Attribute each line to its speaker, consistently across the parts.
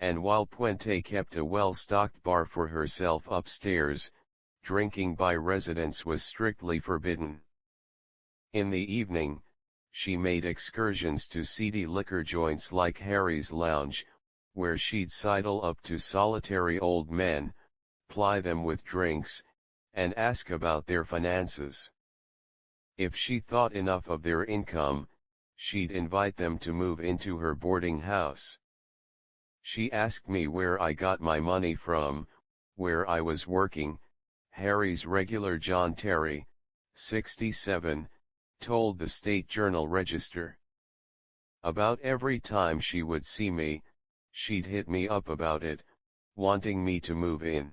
Speaker 1: and while Puente kept a well-stocked bar for herself upstairs, drinking by residents was strictly forbidden. In the evening, she made excursions to seedy liquor joints like Harry's Lounge, where she'd sidle up to solitary old men, ply them with drinks, and ask about their finances. If she thought enough of their income, she'd invite them to move into her boarding house. She asked me where I got my money from, where I was working. Harry's regular John Terry, 67, told the State Journal-Register. About every time she would see me, she'd hit me up about it, wanting me to move in.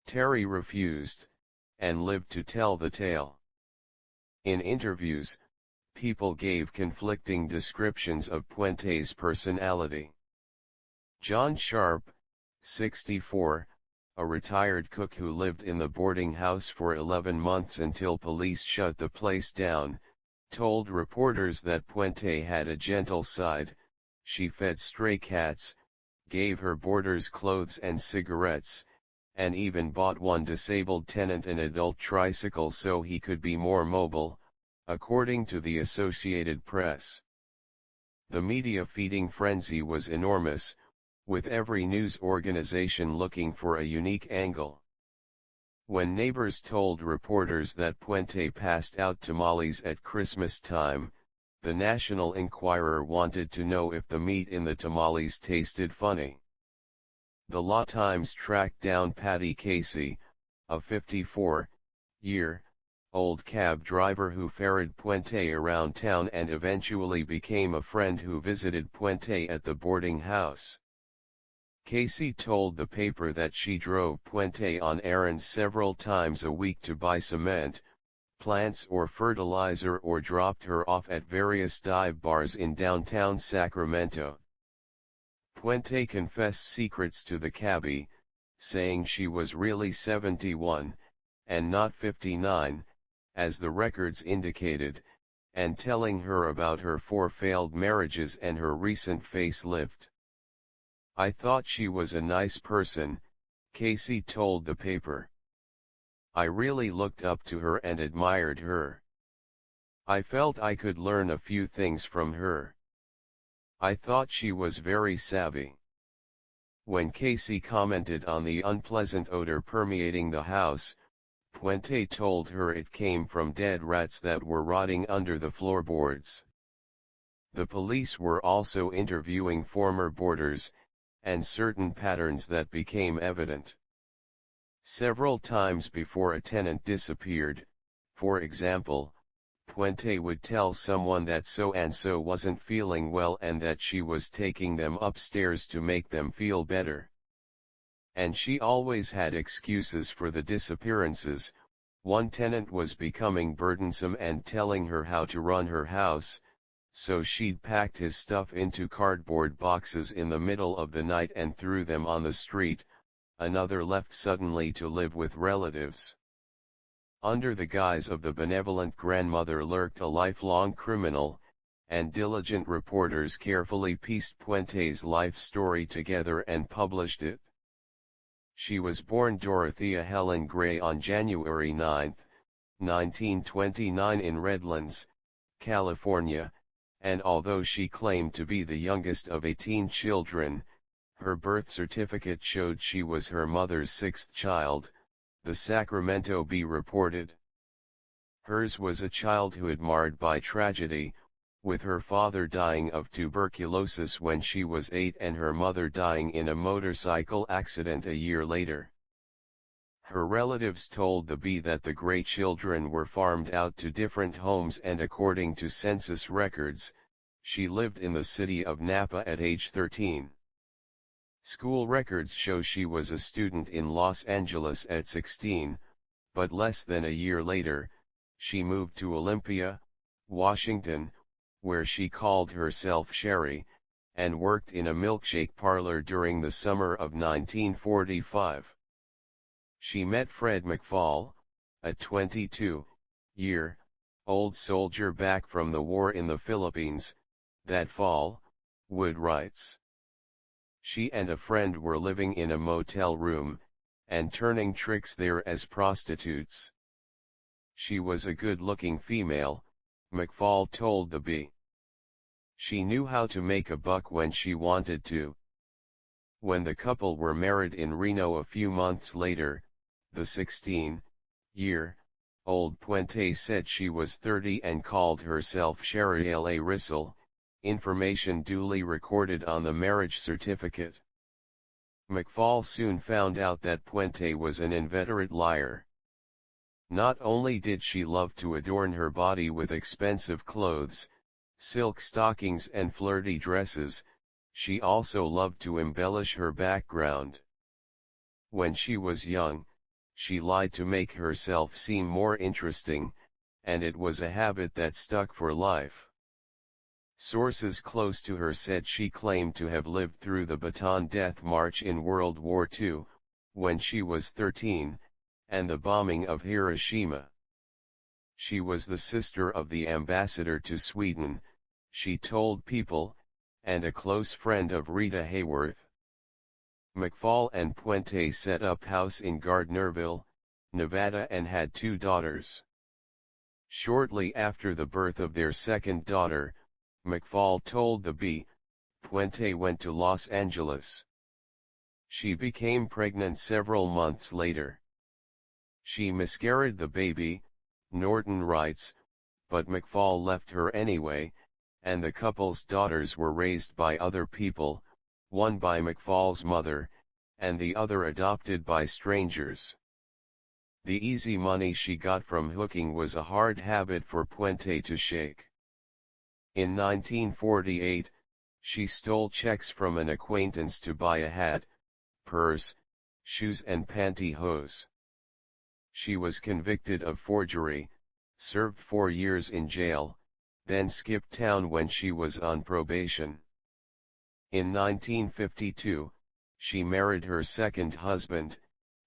Speaker 1: Terry refused, and lived to tell the tale. In interviews, people gave conflicting descriptions of Puente's personality. John Sharp, 64, a retired cook who lived in the boarding house for 11 months until police shut the place down, told reporters that Puente had a gentle side. She fed stray cats, gave her boarders clothes and cigarettes, and even bought one disabled tenant an adult tricycle so he could be more mobile, according to the Associated Press. The media feeding frenzy was enormous, with every news organization looking for a unique angle. When neighbors told reporters that Puente passed out tamales at Christmas time, the National Enquirer wanted to know if the meat in the tamales tasted funny. The Law Times tracked down Patty Casey, a 54-year-old cab driver who ferried Puente around town and eventually became a friend who visited Puente at the boarding house. Casey told the paper that she drove Puente on errands several times a week to buy cement, plants or fertilizer, or dropped her off at various dive bars in downtown Sacramento. Puente confessed secrets to the cabbie, saying she was really 71, and not 59, as the records indicated, and telling her about her 4 failed marriages and her recent facelift. "I thought she was a nice person," Casey told the paper. "I really looked up to her and admired her. I felt I could learn a few things from her. I thought she was very savvy." When Casey commented on the unpleasant odor permeating the house, Puente told her it came from dead rats that were rotting under the floorboards. The police were also interviewing former boarders, and certain patterns that became evident. Several times before a tenant disappeared, for example, Puente would tell someone that so-and-so wasn't feeling well and that she was taking them upstairs to make them feel better. And she always had excuses for the disappearances. One tenant was becoming burdensome and telling her how to run her house, so she'd packed his stuff into cardboard boxes in the middle of the night and threw them on the street. Another left suddenly to live with relatives. Under the guise of the benevolent grandmother lurked a lifelong criminal, and diligent reporters carefully pieced Puente's life story together and published it. She was born Dorothea Helen Gray on January 9, 1929 in Redlands, California, and although she claimed to be the youngest of 18 children, her birth certificate showed she was her mother's 6th child, the Sacramento Bee reported. Hers was a childhood marred by tragedy, with her father dying of tuberculosis when she was 8 and her mother dying in a motorcycle accident a year later. Her relatives told the Bee that the Gray children were farmed out to different homes, and according to census records, she lived in the city of Napa at age 13. School records show she was a student in Los Angeles at 16, but less than a year later, she moved to Olympia, Washington, where she called herself Sherry, and worked in a milkshake parlor during the summer of 1945. She met Fred McFall, a 22-year-old soldier back from the war in the Philippines, that fall, Wood writes. She and a friend were living in a motel room, and turning tricks there as prostitutes. She was a good-looking female, McFall told the Bee. She knew how to make a buck when she wanted to. When the couple were married in Reno a few months later, the 16-year-old Puente said she was 30 and called herself Sharielle Rissel, information duly recorded on the marriage certificate. McFall soon found out that Puente was an inveterate liar. Not only did she love to adorn her body with expensive clothes, silk stockings and flirty dresses, she also loved to embellish her background. When she was young, she lied to make herself seem more interesting, and it was a habit that stuck for life. Sources close to her said she claimed to have lived through the Bataan Death March in World War II, when she was 13, and the bombing of Hiroshima. She was the sister of the ambassador to Sweden, she told People, and a close friend of Rita Hayworth. McFall and Puente set up house in Gardnerville, Nevada and had 2 daughters. Shortly after the birth of their second daughter, McFall told the Bee, Puente went to Los Angeles. She became pregnant several months later. She miscarried the baby, Norton writes, but McFall left her anyway, and the couple's daughters were raised by other people, one by McFall's mother, and the other adopted by strangers. The easy money she got from hooking was a hard habit for Puente to shake. In 1948, she stole checks from an acquaintance to buy a hat, purse, shoes and pantyhose. She was convicted of forgery, served 4 years in jail, then skipped town when she was on probation. In 1952, she married her second husband,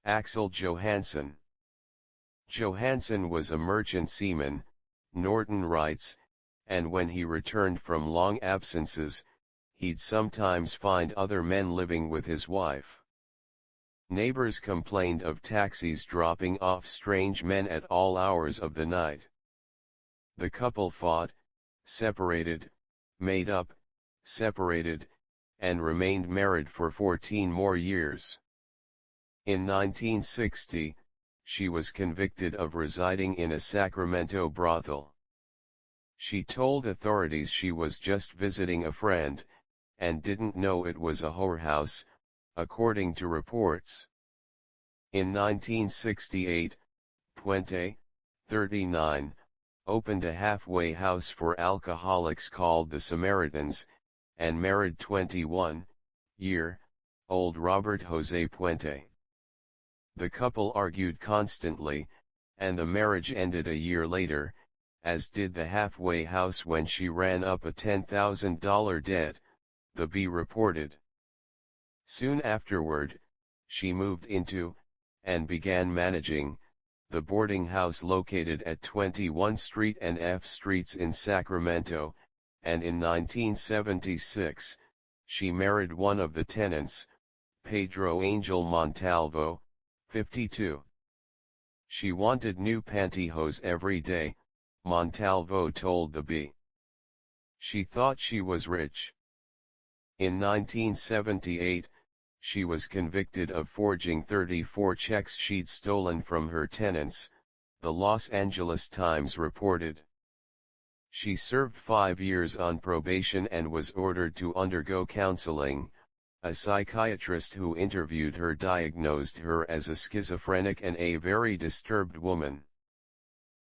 Speaker 1: Axel Johansson. Johansson was a merchant seaman, Norton writes, and when he returned from long absences, he'd sometimes find other men living with his wife. Neighbors complained of taxis dropping off strange men at all hours of the night. The couple fought, separated, made up, separated, and remained married for 14 more years. In 1960, she was convicted of residing in a Sacramento brothel. She told authorities she was just visiting a friend, and didn't know it was a whorehouse, according to reports. In 1968, Puente, 39, opened a halfway house for alcoholics called the Samaritans, and married 21-year-old Robert Jose Puente. The couple argued constantly, and the marriage ended a year later, as did the halfway house when she ran up a $10,000 debt, the Bee reported. Soon afterward, she moved into, and began managing, the boarding house located at 21 Street and F Streets in Sacramento, and in 1976, she married one of the tenants, Pedro Angel Montalvo, 52. She wanted new pantyhose every day, Montalvo told the Bee. She thought she was rich. In 1978, she was convicted of forging 34 checks she'd stolen from her tenants, the Los Angeles Times reported. She served 5 years on probation and was ordered to undergo counseling. A psychiatrist who interviewed her diagnosed her as a schizophrenic and a very disturbed woman.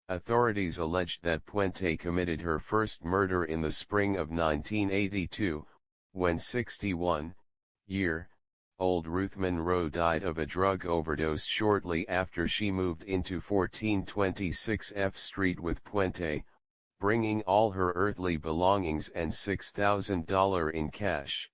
Speaker 1: Authorities alleged that Puente committed her first murder in the spring of 1982, when 61-year-old Ruth Monroe died of a drug overdose shortly after she moved into 1426 F Street with Puente, bringing all her earthly belongings and $6,000 in cash.